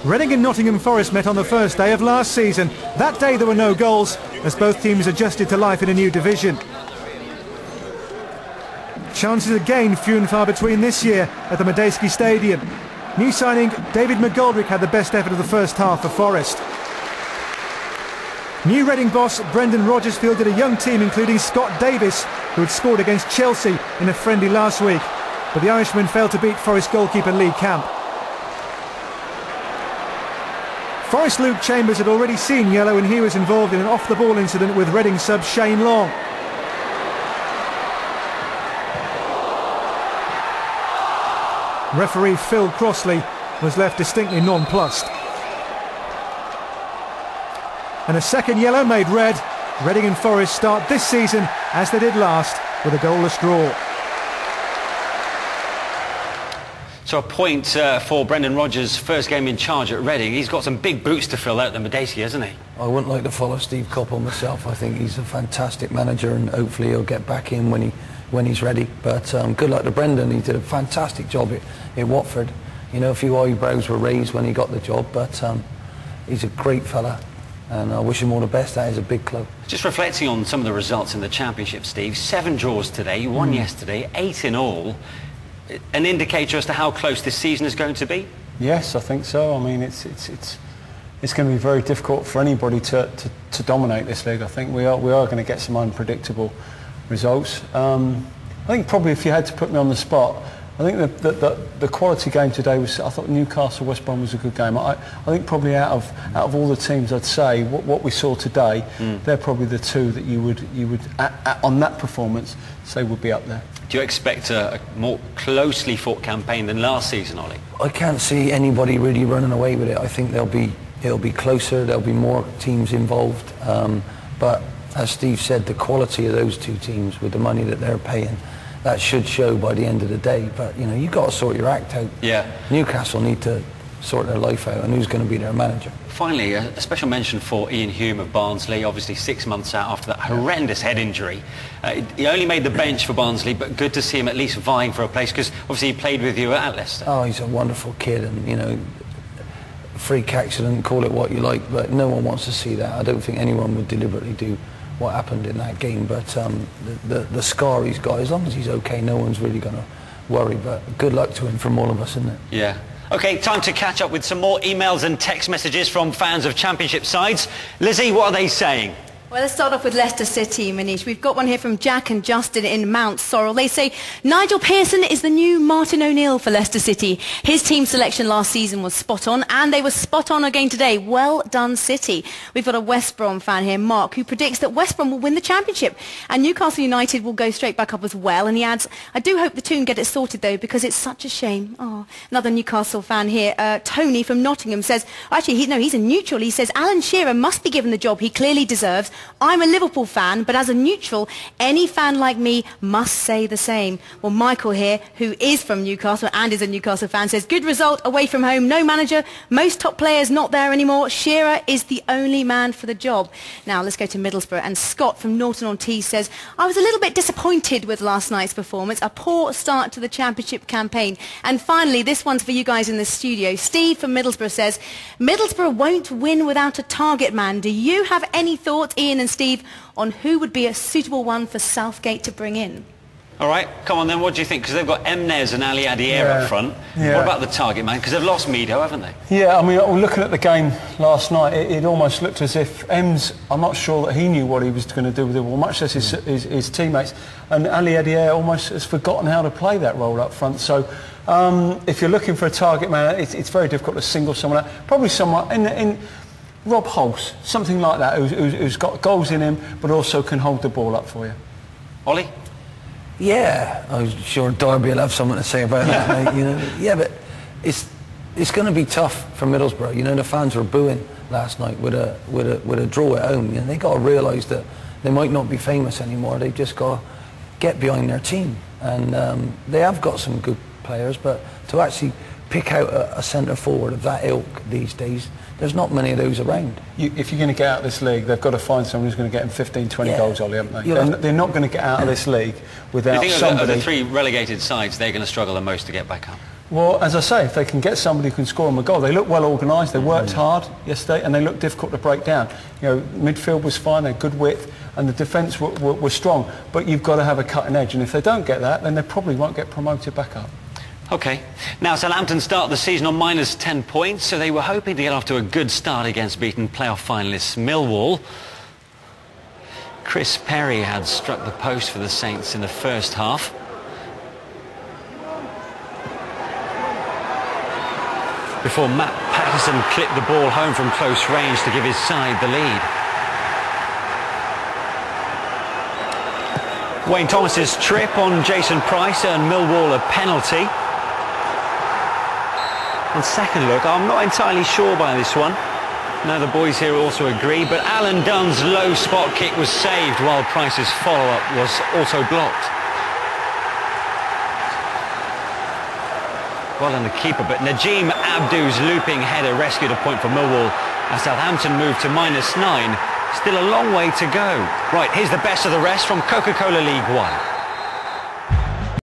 Reading and Nottingham Forest met on the first day of last season. That day there were no goals as both teams adjusted to life in a new division. Chances again few and far between this year at the Madejski Stadium. New signing David McGoldrick had the best effort of the first half for Forest. New Reading boss Brendan Rodgers fielded a young team including Scott Davis, who had scored against Chelsea in a friendly last week, but the Irishman failed to beat Forest goalkeeper Lee Camp. Forest Luke Chambers had already seen yellow and he was involved in an off-the-ball incident with Reading sub Shane Long. Referee Phil Crossley was left distinctly nonplussed. And a second yellow made red. Reading and Forest start this season, as they did last, with a goalless draw. So a point for Brendan Rodgers' first game in charge at Reading. He's got some big boots to fill out at the Madejski, hasn't he? I wouldn't like to follow Steve Coppell myself. I think he's a fantastic manager and hopefully he'll get back in when he's ready. But good luck to Brendan. He did a fantastic job at Watford. You know, a few eyebrows were raised when he got the job, but he's a great fella and I wish him all the best. That is a big club. Just reflecting on some of the results in the Championship, Steve. 7 draws today, 1 yesterday, 8 in all. An indicator as to how close this season is going to be? Yes, I think so. I mean, it's going to be very difficult for anybody to dominate this league. I think we are going to get some unpredictable results. I think probably if you had to put me on the spot, I think the quality game today was. I thought Newcastle West Brom was a good game. I think probably out of all the teams, I'd say what we saw today, they're probably the two that you would on that performance say would be up there. Do you expect a more closely fought campaign than last season, Ollie? I can't see anybody really running away with it. I think it'll be closer. There'll be more teams involved. But as Steve said, the quality of those two teams with the money that they're paying, that should show by the end of the day. But you know, you've got to sort your act out. Yeah. Newcastle need to sort their life out, and who's going to be their manager. Finally, a special mention for Ian Hume of Barnsley, obviously 6 months out after that horrendous head injury. He only made the bench for Barnsley, but good to see him at least vying for a place, because obviously he played with you at Leicester. Oh, he's a wonderful kid, and you know, freak accident, call it what you like, but no one wants to see that. I don't think anyone would deliberately do what happened in that game, but the scar he's got, as long as he's okay, no one's really going to worry, but good luck to him from all of us, isn't it? Yeah. OK, time to catch up with some more emails and text messages from fans of Championship sides. Lizzie, what are they saying? Well, let's start off with Leicester City, Manish. We've got one here from Jack and Justin in Mount Sorrel. They say, Nigel Pearson is the new Martin O'Neill for Leicester City. His team selection last season was spot on, and they were spot on again today. Well done, City. We've got a West Brom fan here, Mark, who predicts that West Brom will win the Championship, and Newcastle United will go straight back up as well. And he adds, I do hope the two can get it sorted, though, because it's such a shame. Oh, another Newcastle fan here, Tony from Nottingham, says, actually, he's a neutral. He says, Alan Shearer must be given the job he clearly deserves. I'm a Liverpool fan, but as a neutral, any fan like me must say the same. Well, Michael here, who is from Newcastle and is a Newcastle fan, says, good result away from home, no manager, most top players not there anymore. Shearer is the only man for the job. Now, let's go to Middlesbrough, and Scott from Norton-on-Tees says, I was a little bit disappointed with last night's performance, a poor start to the Championship campaign. And finally, this one's for you guys in the studio. Steve from Middlesbrough says, Middlesbrough won't win without a target man. Do you have any thoughts, Ian and Steve, on who would be a suitable one for Southgate to bring in? All right, come on then, what do you think? Because they've got Emnes and Ali Adier up front. Yeah. What about the target man? Because they've lost Mido, haven't they? Yeah, I mean, looking at the game last night, it almost looked as if Ems, I'm not sure that he knew what he was going to do with the ball, much less his teammates. And Ali Adier almost has forgotten how to play that role up front. So if you're looking for a target man, it's very difficult to single someone out. Probably someone in Rob Hulse, something like that, who's got goals in him, but also can hold the ball up for you. Ollie? Yeah, I'm sure Derby will have something to say about that, mate, you know. Yeah, but it's going to be tough for Middlesbrough. You know, the fans were booing last night with a draw at home. You know, they got to realise that they might not be famous anymore. They've just got to get behind their team, and they have got some good players, but to actually pick out a centre forward of that ilk these days, there's not many of those around. If you're going to get out of this league, they've got to find someone who's going to get them 15, 20 goals, Ollie, haven't they? They're not going to get out of this league without somebody... Of the three relegated sides, they're going to struggle the most to get back up? Well, as I say, if they can get somebody who can score them a goal, they look well organised, they worked hard yesterday, and they look difficult to break down. You know, midfield was fine, they had good width, and the defence were strong, but you've got to have a cutting edge, and if they don't get that, then they probably won't get promoted back up. OK. Now, Southampton start the season on minus 10 points, so they were hoping to get off to a good start against beaten playoff finalists Millwall. Chris Perry had struck the post for the Saints in the first half. Before Matt Patterson clipped the ball home from close range to give his side the lead. Wayne Thomas's trip on Jason Price earned Millwall a penalty. On second look, I'm not entirely sure by this one. Now the boys here also agree, but Alan Dunn's low spot kick was saved while Price's follow-up was also blocked. Well done the keeper, but Najim Abdu's looping header rescued a point for Millwall as Southampton moved to -9. Still a long way to go. Right, here's the best of the rest from Coca-Cola League One.